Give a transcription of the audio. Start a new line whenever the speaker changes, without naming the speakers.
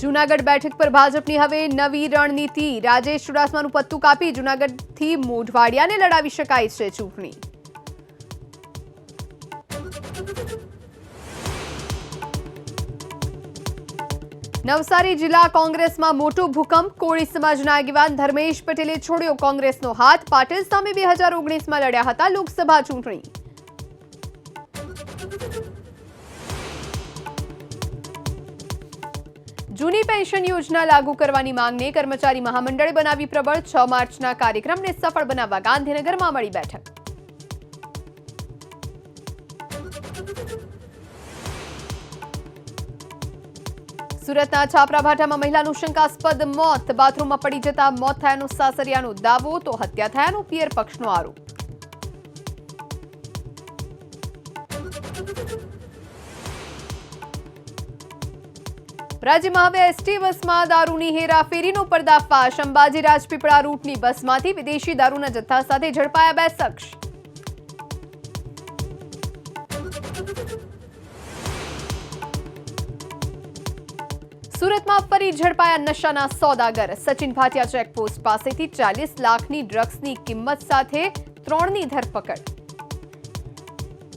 જૂનાગઢ બેઠક પર ભાજપની હવે નવી રણનીતિ। રાજેશ ચુડાસમાનું પત્તું કાપી જૂનાગઢથી મોઢવાડિયાને લડાવી શકાય છે ચૂંટણી। નવસારી જિલ્લા કોંગ્રેસમાં મોટો ભૂકંપ। કોળી સમાજના આગેવાન ધર્મેશ પટેલે છોડ્યો કોંગ્રેસનો હાથ। પાટીલ સામે 2019માં લડ્યા હતા લોકસભા ચૂંટણી। જૂની પેન્શન યોજના લાગુ કરવાની માંગને કર્મચારી મહામંડળે બનાવી પ્રબળ। 6 માર્ચના કાર્યક્રમને સફળ બનાવવા ગાંધીનગરમાં મળી બેઠક। સુરતના છાપરાભાટામાં મહિલાનું શંકાસ્પદ મોત। બાથરૂમમાં પડી જતા મોત થયાનો સાસરિયાનો દાવો તો હત્યા થયાનો પિયર પક્ષનો આરોપ। રાજ્યમાં હવે એસટી બસમાં દારૂની હેરાફેરીનો પર્દાફાશ। અંબાજી રાજપીપળા રૂટની બસમાંથી વિદેશી દારૂના જથ્થા સાથે ઝડપાયા 2 શખ્સ। સુરતમાં ફરી ઝડપાયા નશાના સોદાગર। સચિન ભાટિયા ચેકપોસ્ટ પાસેથી 40 લાખની ડ્રગ્સની કિંમત સાથે 3ની ધરપકડ।